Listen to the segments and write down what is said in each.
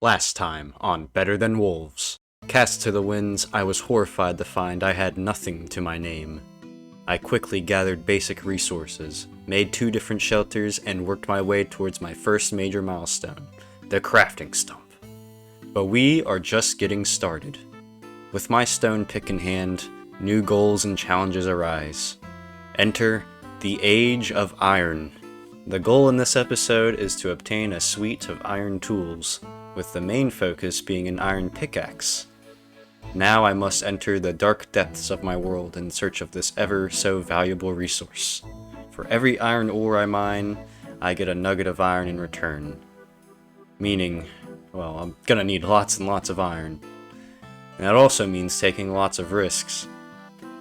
Last time on Better Than Wolves. Cast to the winds, I was horrified to find I had nothing to my name. I quickly gathered basic resources, made 2 different shelters, and worked my way towards my first major milestone, the crafting stump. But we are just getting started. With my stone pick in hand, new goals and challenges arise. Enter the Age of Iron. The goal in this episode is to obtain a suite of iron tools, with the main focus being an iron pickaxe. Now I must enter the dark depths of my world in search of this ever so valuable resource. For every iron ore I mine, I get a nugget of iron in return. Meaning, well, I'm gonna need lots and lots of iron. And that also means taking lots of risks.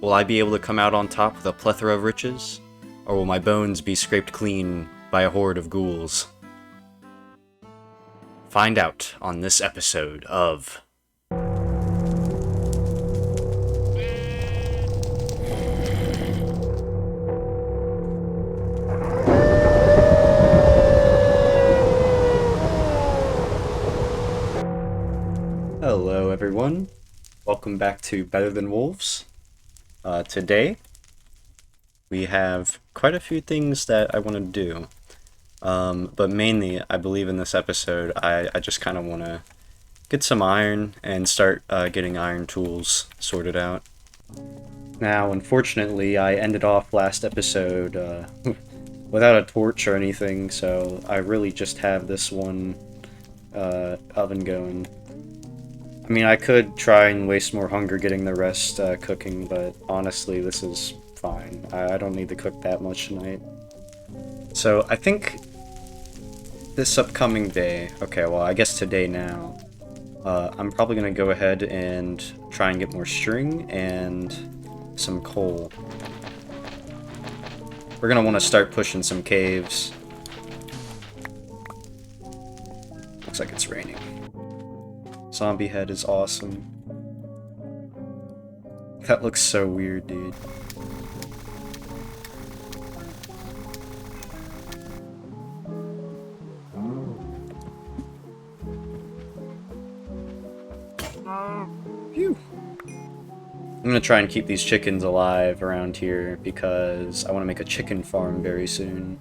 Will I be able to come out on top with a plethora of riches? Or will my bones be scraped clean by a horde of ghouls? Find out on this episode of Hello everyone, welcome back to Better Than Wolves. Today, we have quite a few things that I want to do. But mainly, I believe in this episode, I just kind of want to get some iron and start getting iron tools sorted out. Now, unfortunately, I ended off last episode without a torch or anything, so I really just have this one oven going. I mean, I could try and waste more hunger getting the rest cooking, but honestly, this is fine. I don't need to cook that much tonight. So, I think this upcoming day, okay, well, I guess today now, I'm probably going to go ahead and try and get more string and some coal. We're going to want to start pushing some caves. Looks like it's raining. Zombie head is awesome. That looks so weird, dude. Phew. I'm gonna try and keep these chickens alive around here because I want to make a chicken farm very soon.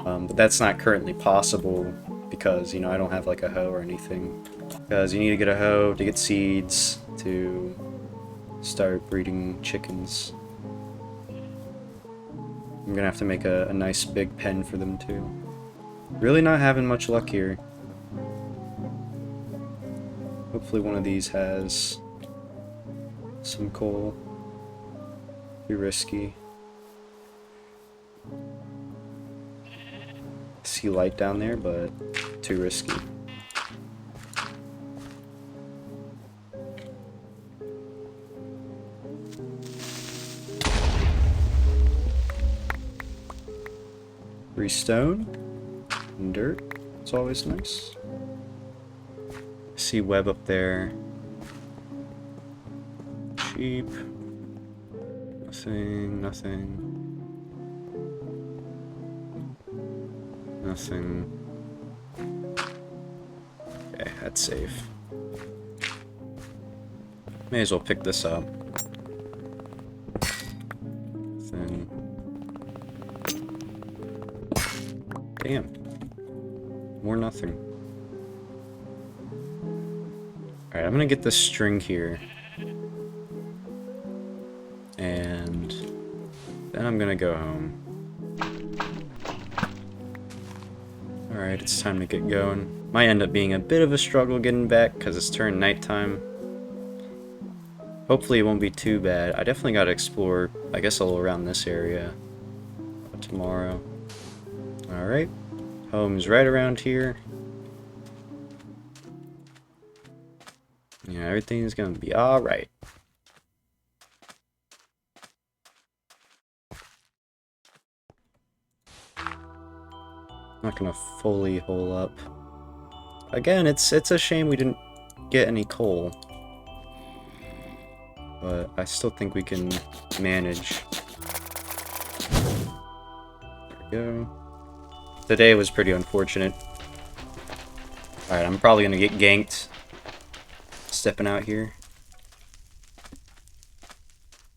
But that's not currently possible because, you know, I don't have like a hoe or anything. Because you need to get a hoe to get seeds to start breeding chickens. I'm gonna have to make a nice big pen for them too. Really not having much luck here. Hopefully one of these has some coal. Too risky. See light down there, but too risky. Stone and dirt. It's always nice. See web up there. Sheep. Nothing, nothing. Nothing. Okay, that's safe. May as well pick this up. Damn. More nothing. Alright, I'm gonna get this string here. And then I'm gonna go home. Alright, it's time to get going. Might end up being a bit of a struggle getting back because it's turned nighttime. Hopefully it won't be too bad. I definitely gotta explore, I guess, a little around this area tomorrow. Alright, home's right around here. Yeah, everything's gonna be alright. Not gonna fully hole up. Again, it's a shame we didn't get any coal. But I still think we can manage. There we go. Today was pretty unfortunate. Alright, I'm probably gonna get ganked. Stepping out here.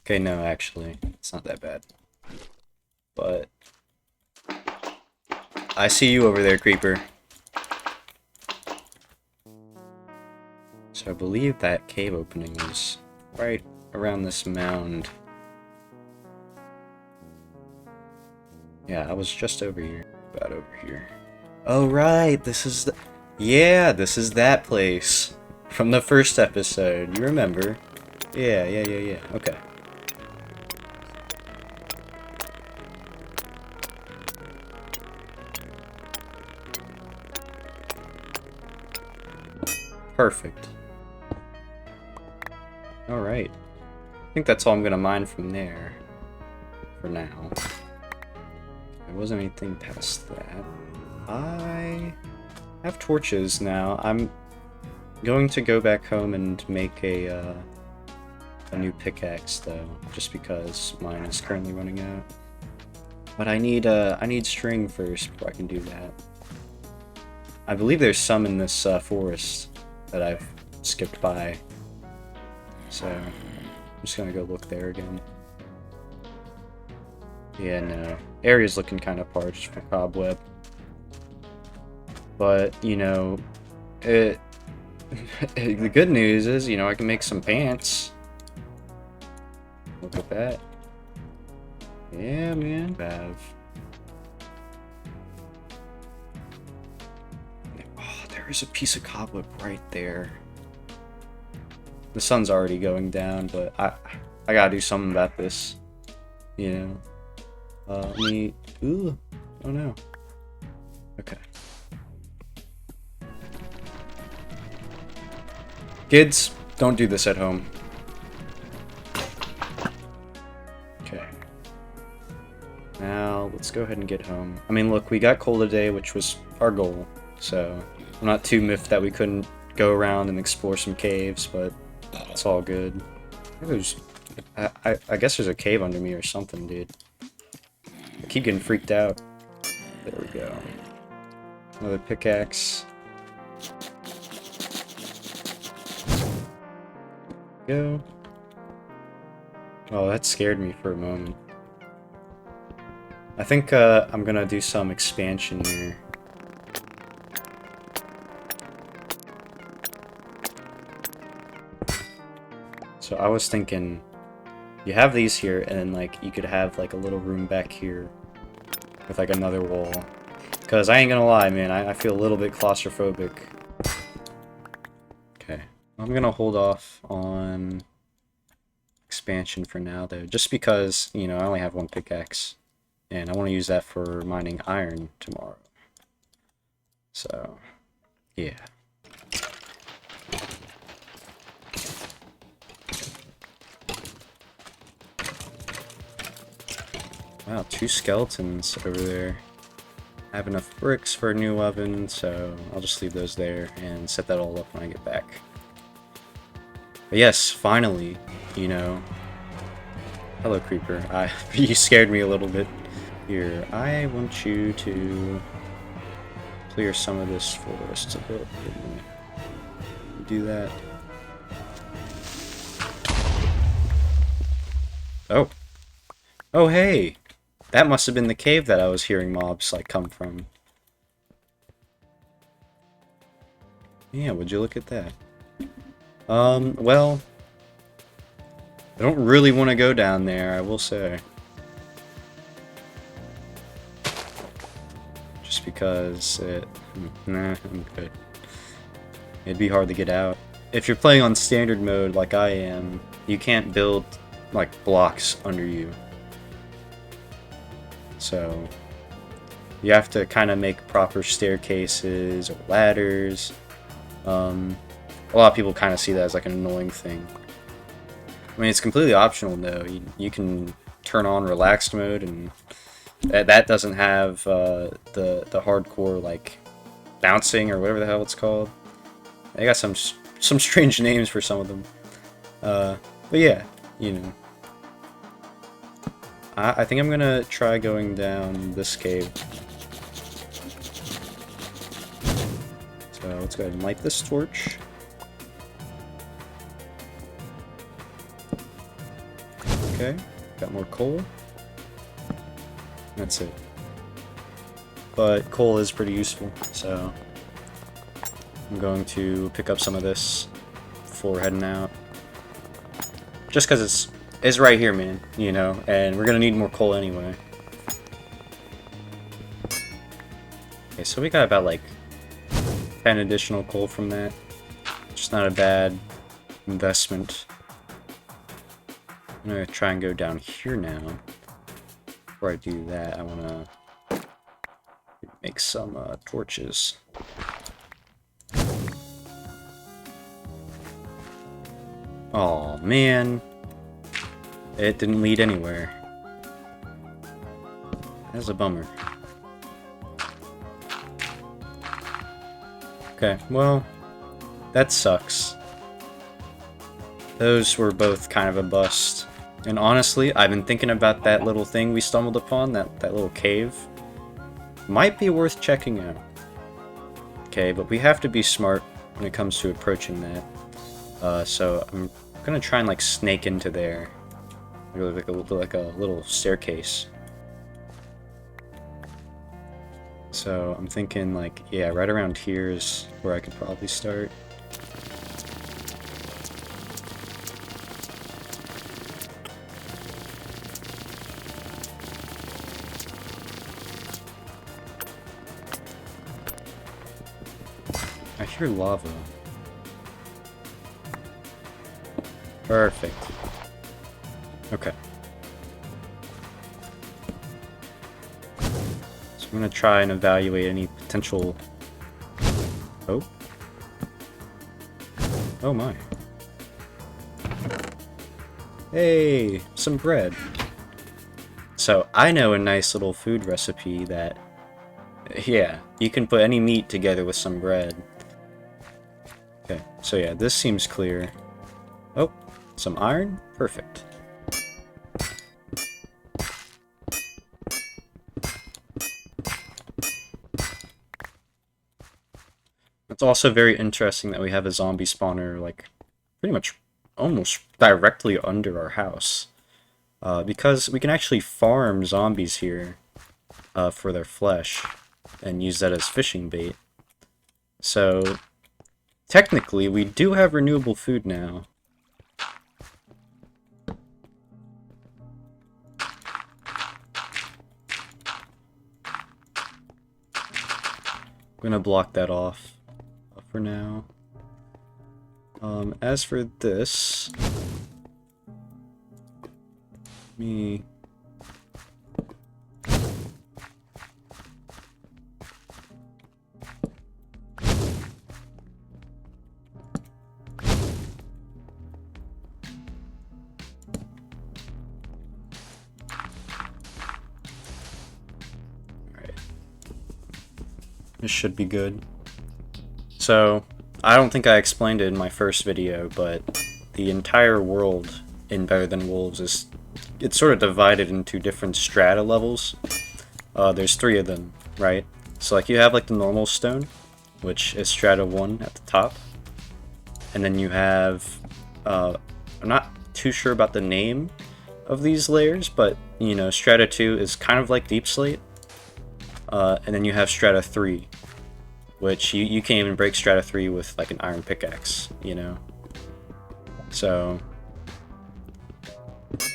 Okay, no, actually. It's not that bad. But... I see you over there, creeper. So I believe that cave opening was right around this mound. Yeah, I was just over here. About over here. Oh, right! This is the... Yeah, this is that place. From the first episode. You remember. Yeah. Okay. Perfect. Alright. I think that's all I'm gonna mine from there. For now. There wasn't anything past that. I have torches now. I'm going to go back home and make a new pickaxe though, just because mine is currently running out. But I need string first before I can do that. I believe there's some in this forest that I've skipped by. So I'm just gonna go look there again. Yeah, no. Area's looking kind of parched for cobweb. But, you know, the good news is, you know, I can make some pants. Look at that. Yeah, man. Oh, there is a piece of cobweb right there. The sun's already going down, but I gotta do something about this. You know. Let me... Ooh. Oh no. Okay. Kids, don't do this at home. Okay. Now, let's go ahead and get home. I mean, look, we got coal today, which was our goal. So, I'm not too miffed that we couldn't go around and explore some caves, but it's all good. I guess there's a cave under me or something, dude. I keep getting freaked out. There we go. Another pickaxe. Go. Oh, that scared me for a moment. I think I'm gonna do some expansion here. So I was thinking, you have these here, and then like you could have like a little room back here with like another wall. Cause I ain't gonna lie, man, I feel a little bit claustrophobic. Okay, I'm gonna hold off on expansion for now though, just because, you know, I only have one pickaxe, and I want to use that for mining iron tomorrow. So, yeah. Wow, 2 skeletons over there. I have enough bricks for a new oven, so I'll just leave those there and set that all up when I get back. But yes, finally, you know. Hello, creeper. You scared me a little bit. Here, I want you to clear some of this forest a bit. Do that. Oh. Oh, hey! That must have been the cave that I was hearing mobs, like, come from. Yeah, would you look at that? Well... I don't really want to go down there, I will say. Just because nah, I'm good. It'd be hard to get out. If you're playing on standard mode like I am, you can't build, like, blocks under you. So, you have to kind of make proper staircases or ladders. A lot of people kind of see that as like an annoying thing. I mean, it's completely optional though. You can turn on relaxed mode, and that doesn't have the hardcore like bouncing or whatever the hell it's called. They got some strange names for some of them. But yeah, you know. I think I'm gonna try going down this cave. So let's go ahead and light this torch. Okay, got more coal. That's it. But coal is pretty useful, so I'm going to pick up some of this before heading out. Just because it's right here, man, you know, and we're gonna need more coal anyway. Okay, so we got about like 10 additional coal from that. Just not a bad investment. I'm gonna try and go down here now. Before I do that, I wanna make some torches. Oh man, it didn't lead anywhere. That's a bummer. Okay, well, that sucks. Those were both kind of a bust. And honestly, I've been thinking about that little thing we stumbled upon, that little cave. Might be worth checking out. Okay, but we have to be smart when it comes to approaching that. So I'm gonna try and like snake into there. Like a little staircase. So I'm thinking like, yeah, right around here is where I could probably start. I hear lava. Perfect. Okay. So I'm gonna try and evaluate any potential... Oh? Oh my. Hey! Some bread. So, I know a nice little food recipe that... Yeah, you can put any meat together with some bread. Okay, so yeah, this seems clear. Oh, some iron? Perfect. It's also very interesting that we have a zombie spawner, like, pretty much almost directly under our house. Because we can actually farm zombies here for their flesh and use that as fishing bait. So, technically, we do have renewable food now. I'm gonna block that off for now. As for this, me. This should be good. So, I don't think I explained it in my first video, but the entire world in Better Than Wolves is... It's sort of divided into different strata levels. There's 3 of them, right? So like you have like the normal stone, which is strata 1 at the top. And then you have... I'm not too sure about the name of these layers, but, you know, strata 2 is kind of like deep slate. And then you have strata 3, which you can't even break strata 3 with like an iron pickaxe, you know? So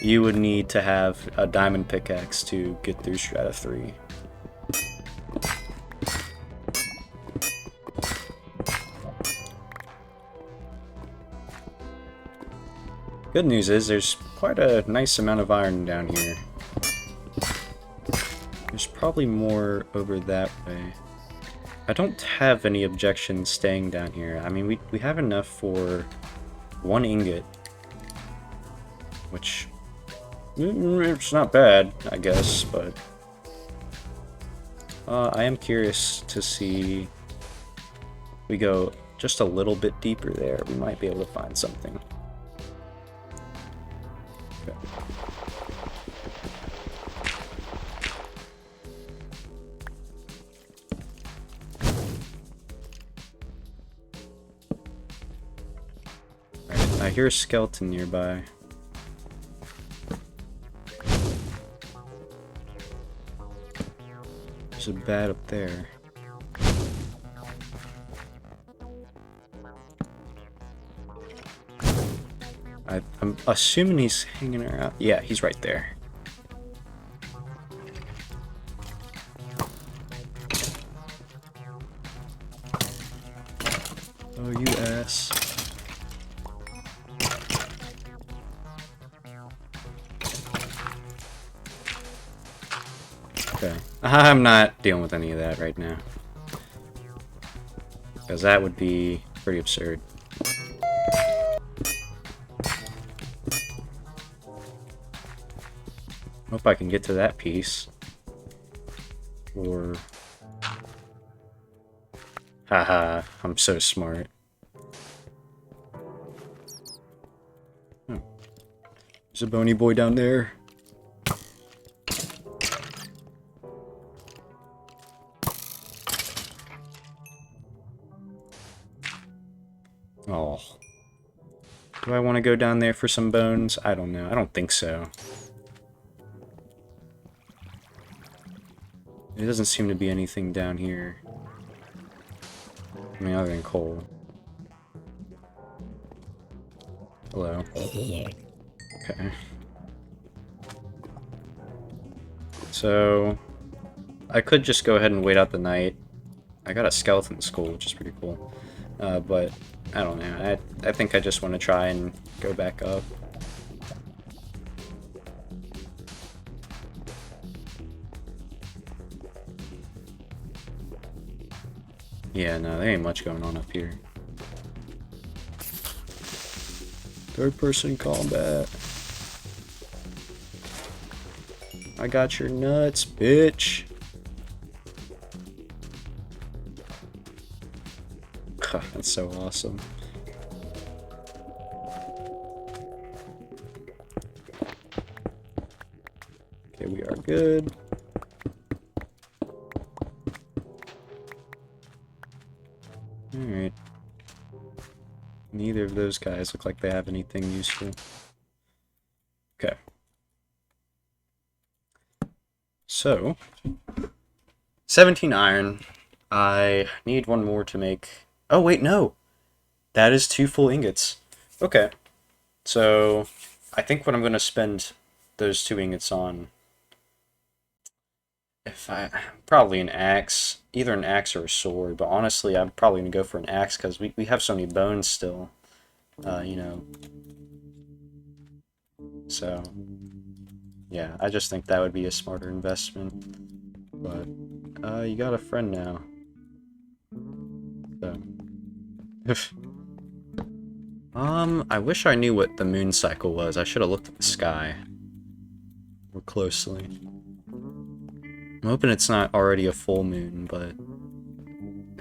you would need to have a diamond pickaxe to get through strata 3. Good news is there's quite a nice amount of iron down here. There's probably more over that way. I don't have any objections staying down here. I mean, we have enough for 1 ingot. Which, it's not bad, I guess, but... I am curious to see... If we go just a little bit deeper there, we might be able to find something. Okay. I hear a skeleton nearby. There's a bat up there. I'm assuming he's hanging around. Yeah, he's right there. Oh, you ass. Okay. I'm not dealing with any of that right now. Because that would be pretty absurd. Hope I can get to that piece. Or... Haha, I'm so smart. Oh. There's a bony boy down there. Oh. Do I want to go down there for some bones? I don't know. I don't think so. There doesn't seem to be anything down here. I mean, other than coal. Hello. Okay. So, I could just go ahead and wait out the night. I got a skeleton skull, which is pretty cool. But, I don't know. I think I just want to try and go back up. Yeah, no, there ain't much going on up here. Third-person combat. I got your nuts, bitch. That's so awesome. Okay, we are good. Alright. Neither of those guys look like they have anything useful. Okay. So, 17 iron. I need one more to make... Oh, wait, no! That is 2 full ingots. Okay. So, I think what I'm going to spend those 2 ingots on... Probably an axe. Either an axe or a sword, but honestly, I'm probably going to go for an axe because we have so many bones still. You know. So, yeah, I just think that would be a smarter investment. But, you got a friend now. So. I wish I knew what the moon cycle was. I should have looked at the sky more closely. I'm hoping it's not already a full moon, but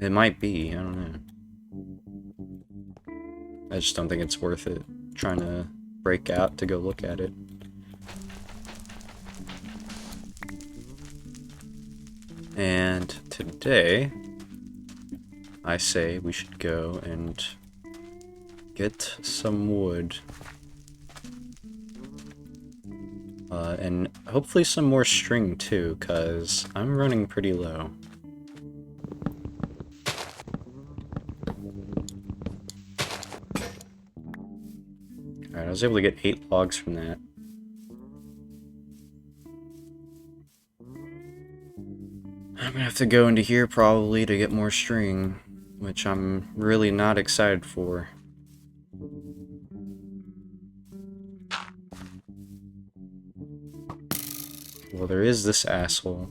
it might be. I don't know. I just don't think it's worth it trying to break out to go look at it. And today, I say we should go and get some wood. And hopefully some more string too, because I'm running pretty low. Alright, I was able to get 8 logs from that. I'm gonna have to go into here probably to get more string, which I'm really not excited for. Well, there is this asshole.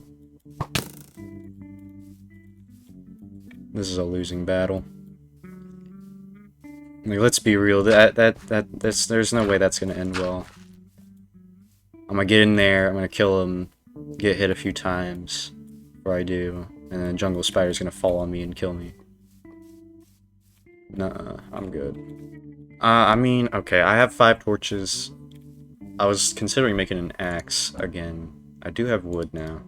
This is a losing battle. Like, let's be real. There's no way that's gonna end well. I'm gonna get in there. I'm gonna kill him. Get hit a few times before I do, and then jungle spider's gonna fall on me and kill me. Nuh-uh, I'm good. I mean, okay, I have 5 torches. I was considering making an axe again. I do have wood now.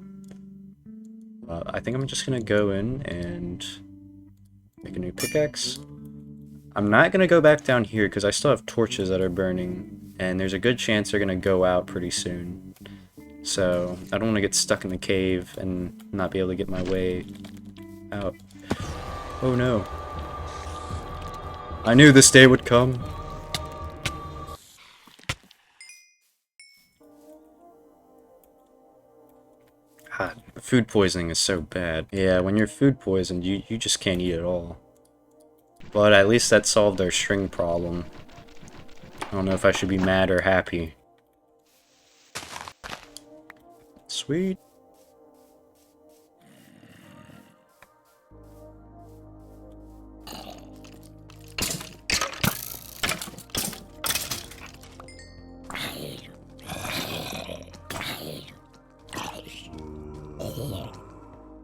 I think I'm just gonna go in and make a new pickaxe. I'm not gonna go back down here because I still have torches that are burning, and there's a good chance they're gonna go out pretty soon. So I don't want to get stuck in the cave and not be able to get my way out. Oh no. I knew this day would come. God, food poisoning is so bad. Yeah, when you're food poisoned, you just can't eat at all. But at least that solved our string problem. I don't know if I should be mad or happy. Sweet.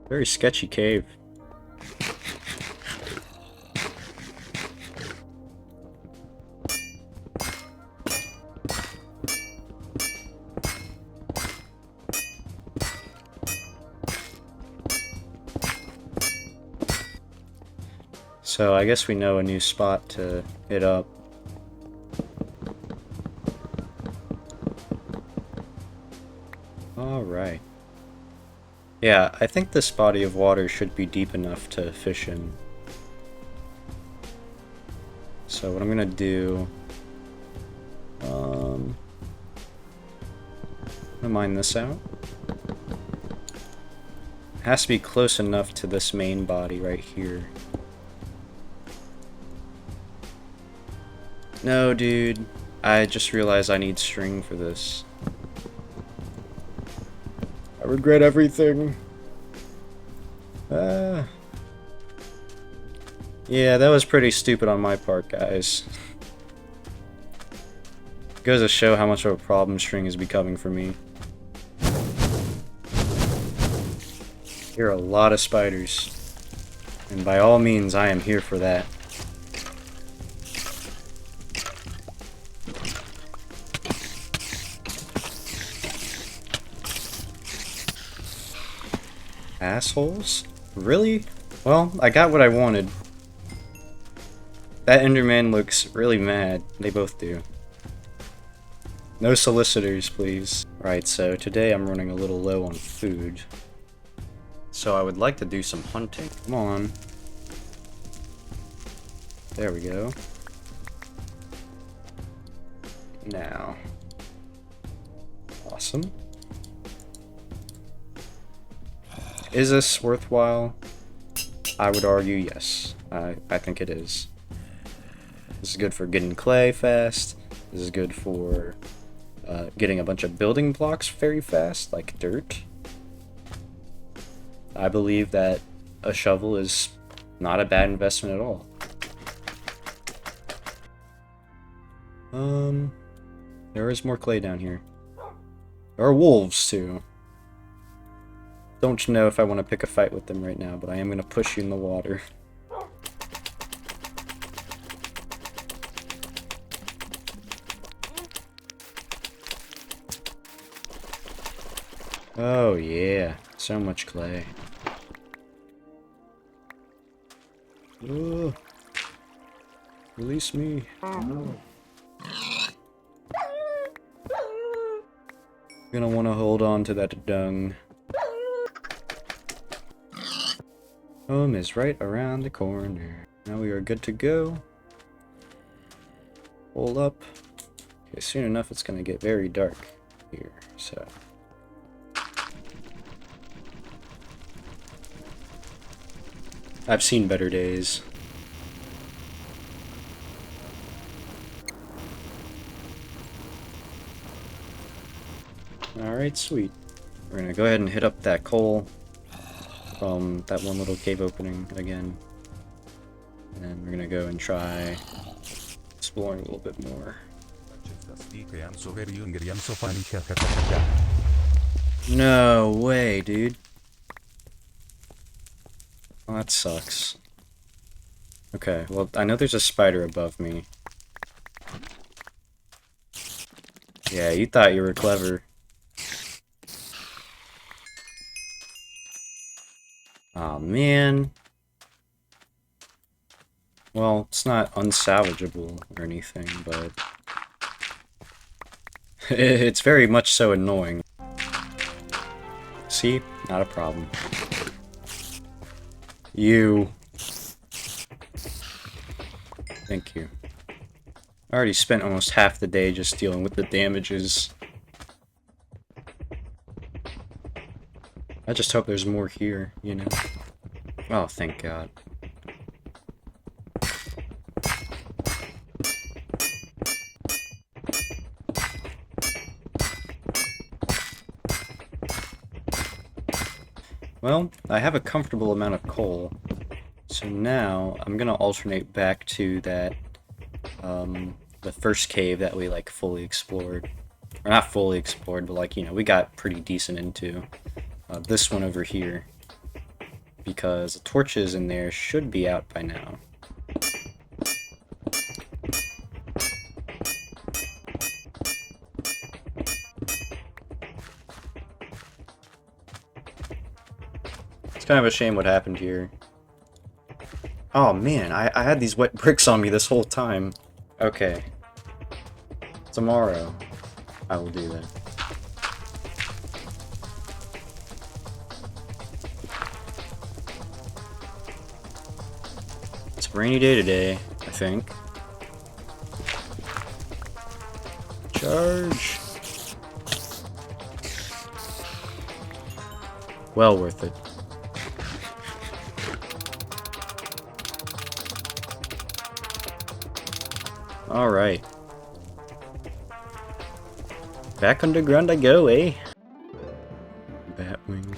Very sketchy cave. So I guess we know a new spot to hit up. Alright. Yeah, I think this body of water should be deep enough to fish in. So what I'm gonna do... I'm gonna mine this out. It has to be close enough to this main body right here. No, dude. I just realized I need string for this. I regret everything. Yeah, that was pretty stupid on my part, guys. Goes to show how much of a problem string is becoming for me. Here are a lot of spiders. And by all means, I am here for that. Assholes? Really? Well, I got what I wanted. That Enderman looks really mad. They both do. No solicitors, please. Right, so today I'm running a little low on food. So I would like to do some hunting. Come on. There we go. Now. Awesome. Is this worthwhile? I would argue yes. I think it is. This is good for getting clay fast. This is good for getting a bunch of building blocks very fast, like dirt. I believe that a shovel is not a bad investment at all. There is more clay down here. There are wolves, too. Don't know if I want to pick a fight with them right now, but I am going to push you in the water. Oh yeah, so much clay. Ugh. Release me. Gonna want to hold on to that dung. Home is right around the corner. Now we are good to go. Hold up. Okay, soon enough it's gonna get very dark here, so... I've seen better days. Alright, sweet. We're gonna go ahead and hit up that coal from that one little cave opening again. And we're gonna go and try exploring a little bit more. No way, dude. Oh, that sucks. Okay, well, I know there's a spider above me. Yeah, you thought you were clever. Aw, man. Well, it's not unsalvageable or anything, but it's very much so annoying. See? Not a problem. You. Thank you. I already spent almost half the day just dealing with the damages. I just hope there's more here, you know? Oh, thank God. Well, I have a comfortable amount of coal, so now I'm gonna alternate back to that, the first cave that we, like, fully explored. Or not fully explored, but, like, you know, we got pretty decent into. This one over here. Because the torches in there should be out by now. It's kind of a shame what happened here. Oh man, I had these wet bricks on me this whole time. Okay. Tomorrow, I will do that. It's a rainy day today, I think. Charge! Well worth it. Alright. Back underground I go, eh? Batwing.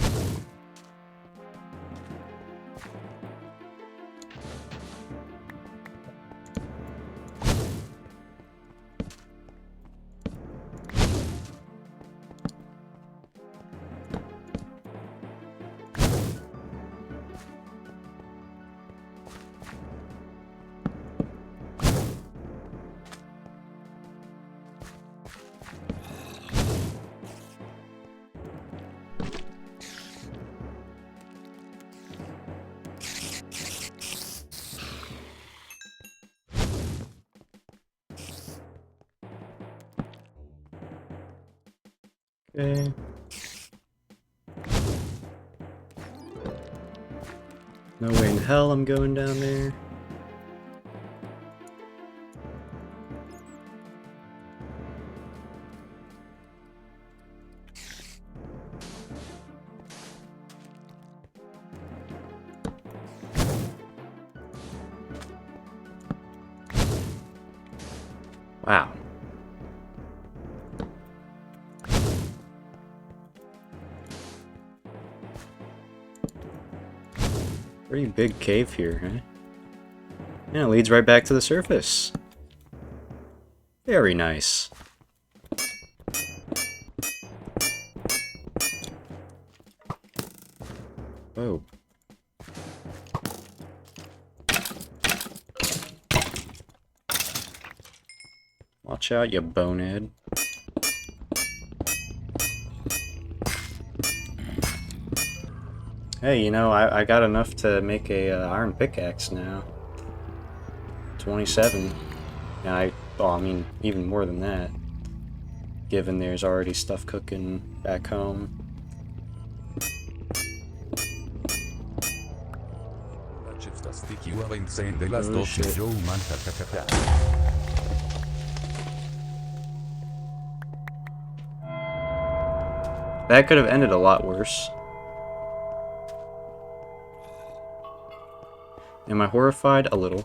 Okay. No way in hell I'm going down there. Wow. Pretty big cave here, huh? Yeah, it leads right back to the surface. Very nice. Whoa. Watch out, you bonehead. Hey, you know, I got enough to make a iron pickaxe now. 27. And well, I mean, even more than that. Given there's already stuff cooking back home. Oh, shit. That could have ended a lot worse. Am I horrified? A little.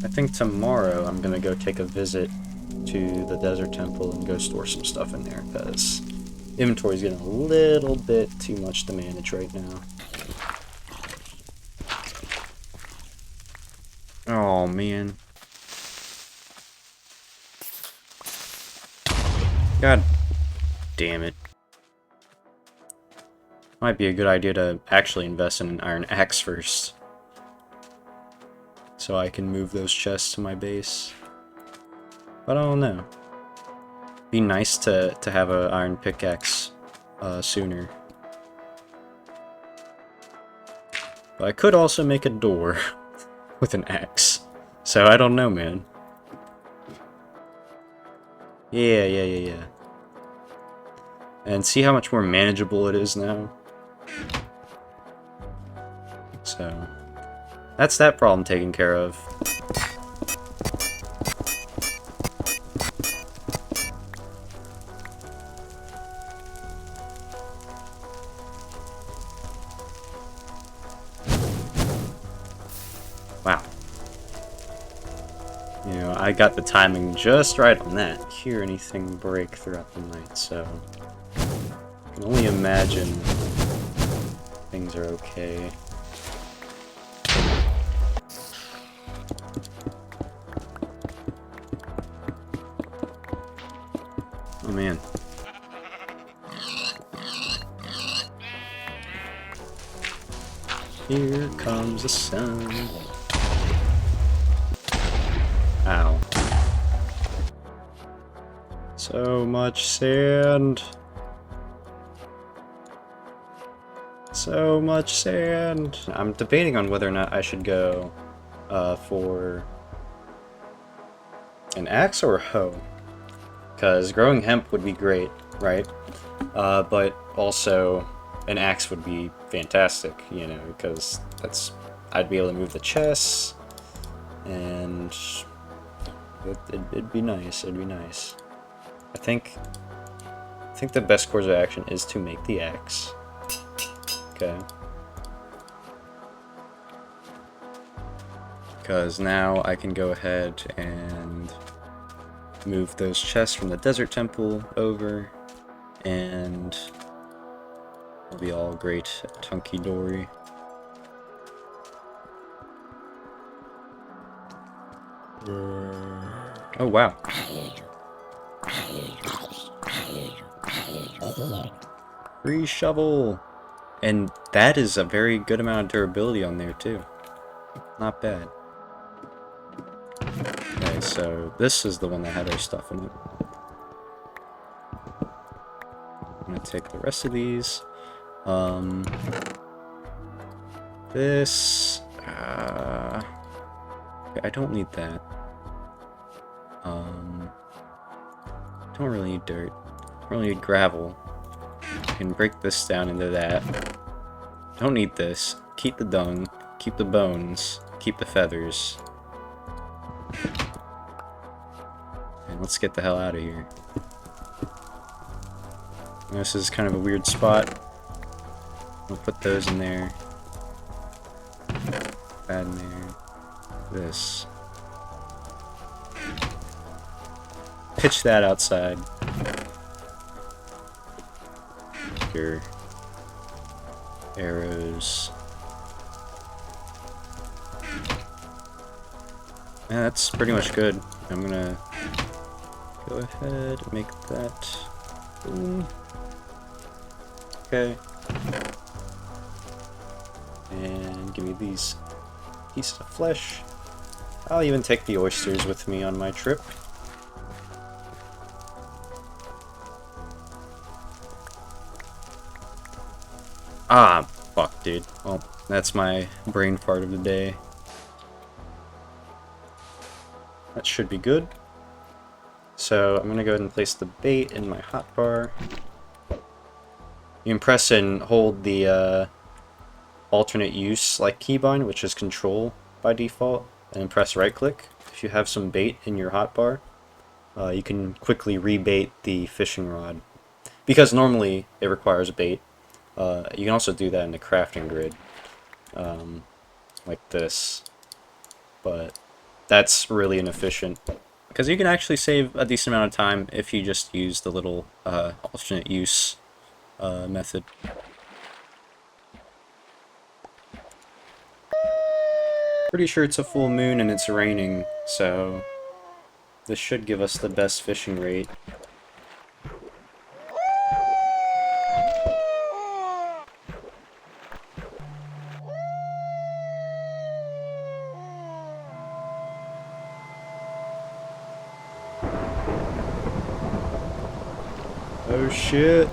I think tomorrow I'm gonna go take a visit to the desert temple and go store some stuff in there, because Inventory's getting a little bit too much to manage right now. Oh, man. God damn it. Might be a good idea to actually invest in an iron axe first, so I can move those chests to my base. But I don't know. Be nice to have an iron pickaxe sooner. But I could also make a door with an axe. So I don't know, man. Yeah. And see how much more manageable it is now? So, that's that problem taken care of. Wow. You know, I got the timing just right on that. Hear anything break throughout the night, so I can only imagine things are okay. Oh man. Here comes the sun. Ow. So much sand. So much sand. I'm debating on whether or not I should go for an axe or a hoe. Because growing hemp would be great, right? But also an axe would be fantastic, you know, because I'd be able to move the chests, and it'd be nice. It'd be nice. I think the best course of action is to make the axe. Okay. Because now I can go ahead and move those chests from the desert temple over, and it'll be all great hunky-dory. Oh wow. Free shovel! And that is a very good amount of durability on there too. Not bad. Okay, so this is the one that had our stuff in it. I'm gonna take the rest of these. This... I don't need that. Don't really need dirt. Don't really need gravel. I can break this down into that. Don't need this. Keep the dung. Keep the bones. Keep the feathers. And let's get the hell out of here. This is kind of a weird spot. We'll put those in there. That in there. This. Pitch that outside. Your arrows. Yeah, that's pretty much good. I'm gonna go ahead and make that. Boom. Okay. And give me these pieces of flesh. I'll even take the oysters with me on my trip. Ah, fuck, dude. Well, that's my brain fart of the day. That should be good. So, I'm gonna go ahead and place the bait in my hotbar. You can press and hold the alternate use like keybind, which is control by default, and then press right click. If you have some bait in your hotbar, you can quickly rebait the fishing rod. Because normally it requires bait. You can also do that in the crafting grid, like this, but that's really inefficient, because you can actually save a decent amount of time if you just use the little alternate use method. Pretty sure it's a full moon and it's raining, so this should give us the best fishing rate. Oh shit.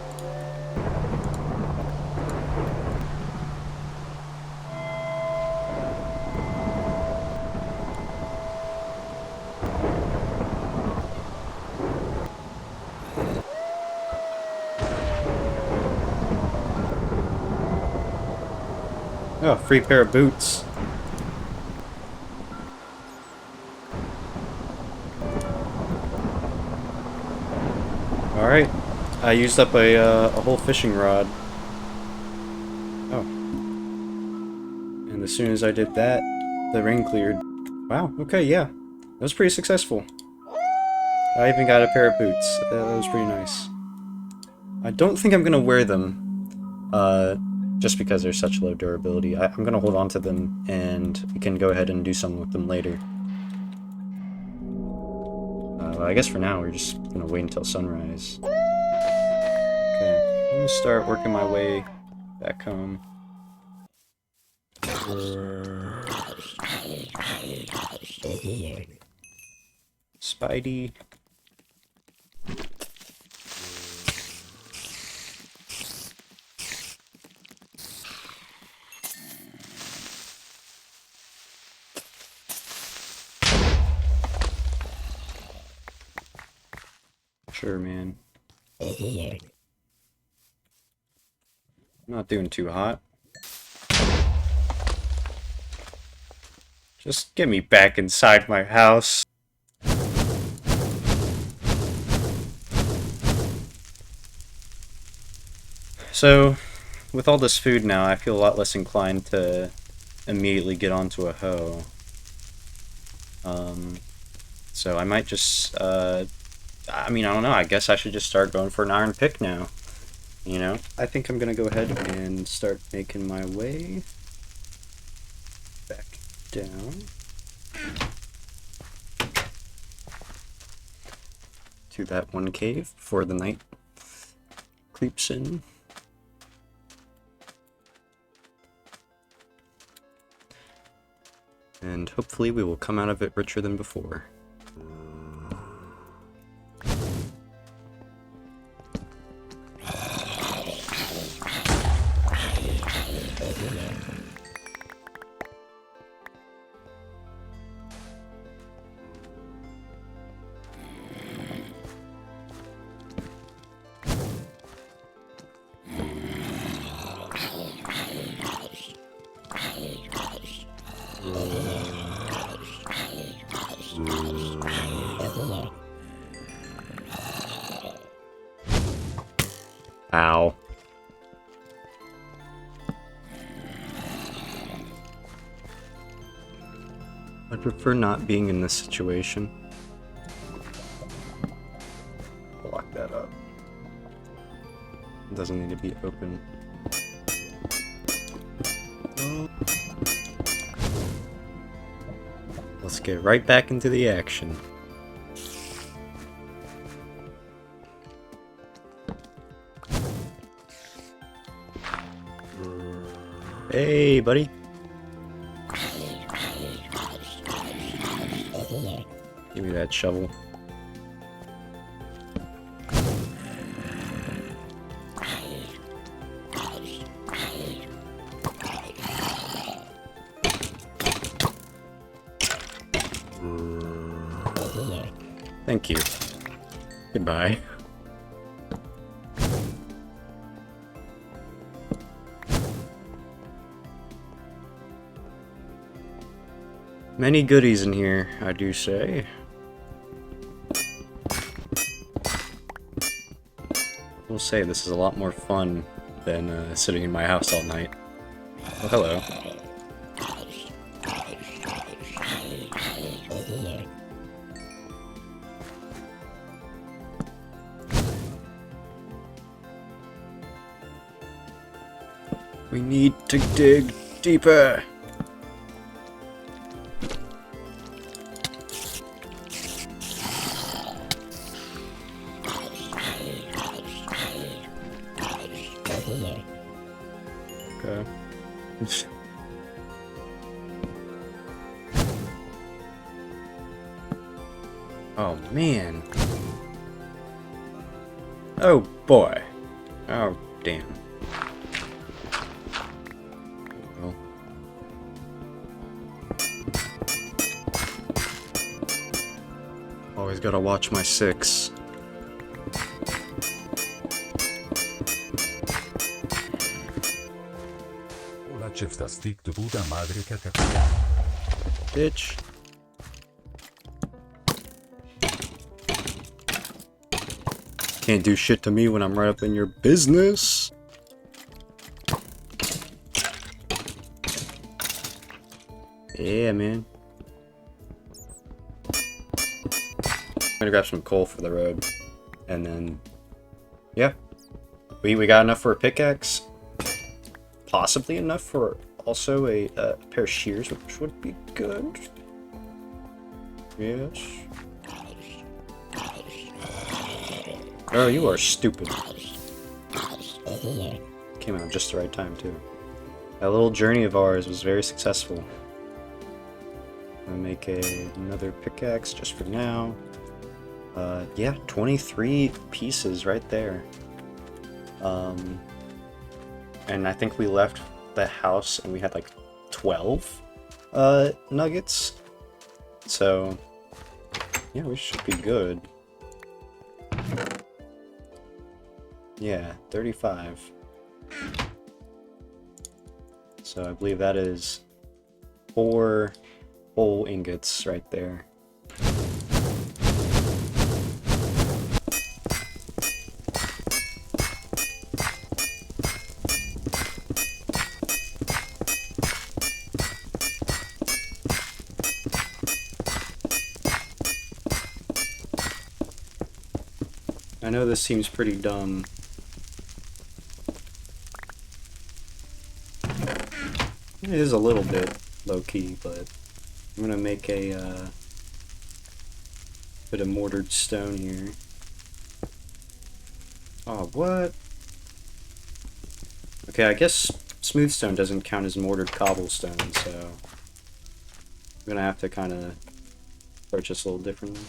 Oh, free pair of boots. Alright. I used up a whole fishing rod. Oh. And as soon as I did that, the rain cleared. Wow, okay, yeah. That was pretty successful. I even got a pair of boots. That was pretty nice. I don't think I'm gonna wear them. Just because they're such low durability. I'm gonna hold on to them, and we can go ahead and do something with them later. I guess for now, we're just gonna wait until sunrise. Okay, I'm gonna start working my way back home. Spidey. Sure, man. I'm not doing too hot. Just get me back inside my house. So, with all this food now, I feel a lot less inclined to immediately get onto a hoe. So I might just, I mean, I don't know, I guess I should just start going for an iron pick now. You know? I think I'm gonna go ahead and start making my way back down to that one cave before the night creeps in. And hopefully we will come out of it richer than before. Ow. I prefer not being in this situation. Lock that up. It doesn't need to be open. Let's get right back into the action. Hey, buddy. Give me that shovel. Thank you. Goodbye. Many goodies in here, I do say. We'll say this is a lot more fun than sitting in my house all night. Oh, hello. We need to dig deeper. Okay. Oh man. Oh boy. Oh damn. Well. Always gotta watch my 6. Bitch. Can't do shit to me when I'm right up in your business. Yeah, man. I'm gonna grab some coal for the road. And then... yeah. We got enough for a pickaxe. Possibly enough for also a pair of shears, which would be good. Yes. Oh, you are stupid. Came out just the right time, too. That little journey of ours was very successful. I'm gonna make another pickaxe just for now. Yeah, 23 pieces right there. And I think we left the house and we had like 12 nuggets. So, yeah, we should be good. Yeah, 35. So I believe that is 4 whole ingots right there. I know this seems pretty dumb. It is a little bit low-key, but I'm gonna make a bit of mortared stone here. Oh, what? Okay, I guess smooth stone doesn't count as mortared cobblestone, so I'm gonna have to kind of approach this a little differently.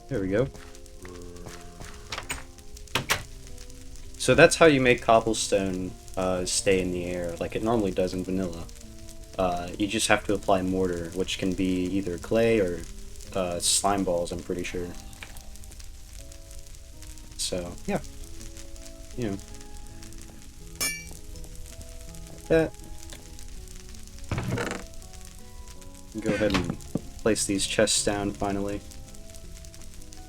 There we go. So that's how you make cobblestone stay in the air, like it normally does in vanilla. You just have to apply mortar, which can be either clay or slime balls, I'm pretty sure. So, yeah. You know. Like that. Go ahead and place these chests down finally.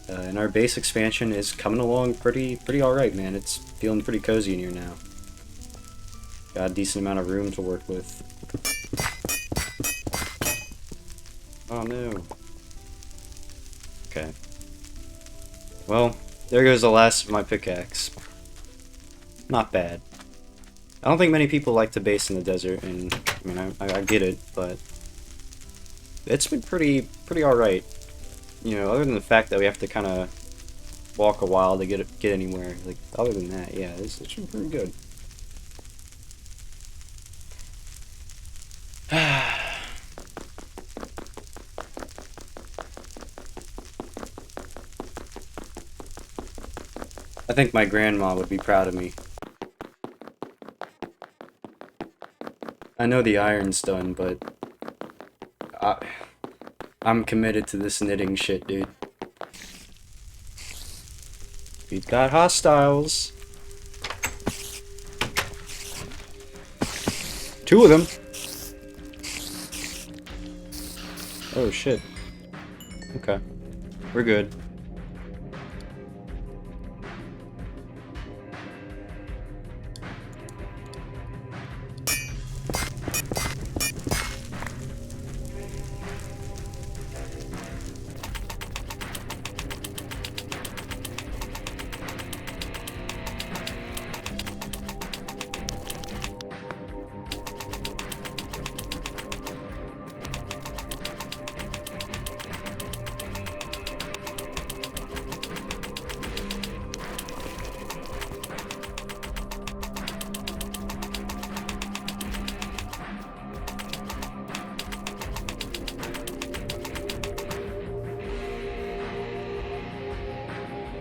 And our base expansion is coming along pretty alright, man. It's feeling pretty cozy in here now. Got a decent amount of room to work with. Oh no. Okay. Well, there goes the last of my pickaxe. Not bad. I don't think many people like to base in the desert, and I mean, I get it, but it's been pretty alright. You know, other than the fact that we have to kind of walk a while to get anywhere. Like, other than that, yeah, it's been pretty good. I think my grandma would be proud of me. I know the iron's done, but I'm committed to this knitting shit, dude. We've got hostiles. 2 of them. Oh shit. Okay. We're good.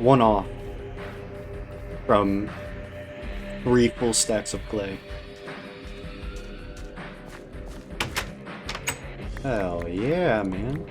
one off from 3 full stacks of clay. Hell yeah, man.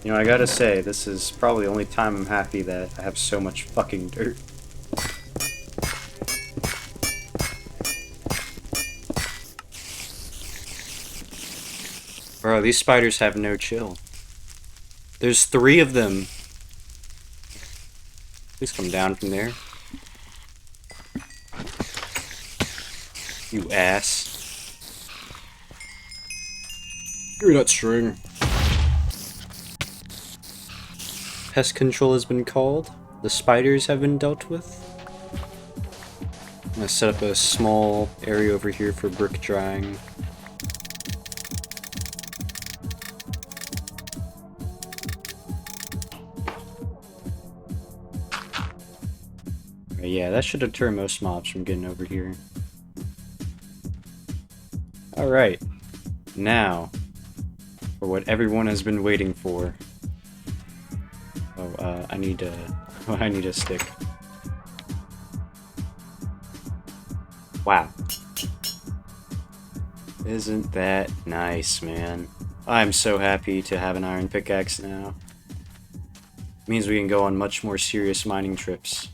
You know, I gotta say, this is probably the only time I'm happy that I have so much fucking dirt. Bro, these spiders have no chill. There's 3 of them. Please come down from there. You ass. You're not string. Pest control has been called. The spiders have been dealt with. I'm gonna set up a small area over here for brick drying. Yeah, that should deter most mobs from getting over here. Alright, now, for what everyone has been waiting for. Oh, I need a stick. Wow. Isn't that nice, man? I'm so happy to have an iron pickaxe now. It means we can go on much more serious mining trips.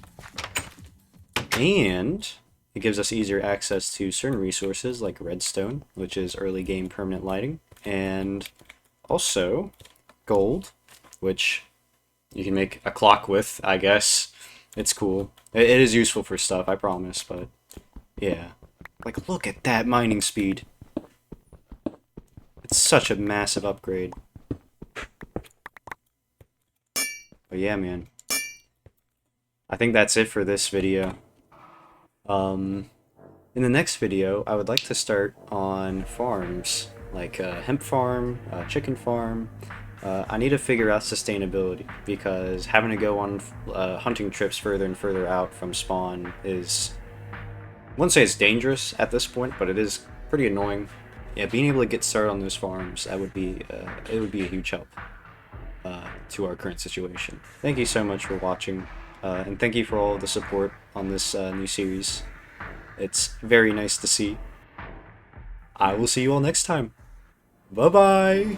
And it gives us easier access to certain resources like redstone, which is early game permanent lighting, and also gold, which you can make a clock with, I guess. It's cool. It is useful for stuff, I promise, but yeah. Like, look at that mining speed. It's such a massive upgrade. But yeah, man. I think that's it for this video. In the next video, I would like to start on farms, like a hemp farm, a chicken farm. I need to figure out sustainability, because having to go on hunting trips further and further out from spawn is, I wouldn't say it's dangerous at this point, but it is pretty annoying. Yeah, being able to get started on those farms, that would be, it would be a huge help to our current situation. Thank you so much for watching. And thank you for all the support on this new series. It's very nice to see. I will see you all next time. Bye-bye!